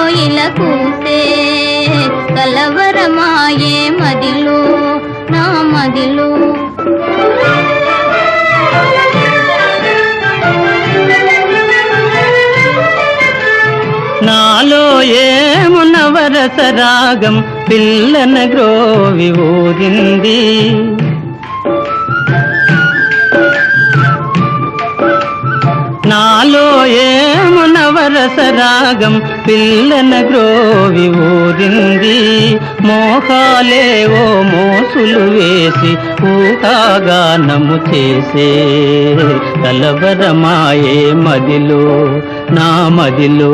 కోయిల కూసే కలవరమాయే మదిలో నా మదిలో. నాలో ఏమున వరస రాగం పిల్లన గ్రోవి ఊరింది. నాలో ఏమున వరస రాగం పిల్లన గ్రోవి ఊరింది. మోహాలేవో మోసులు వేసి ఊహాగానము చేసే కలవరమాయే మదిలో నా మదిలో.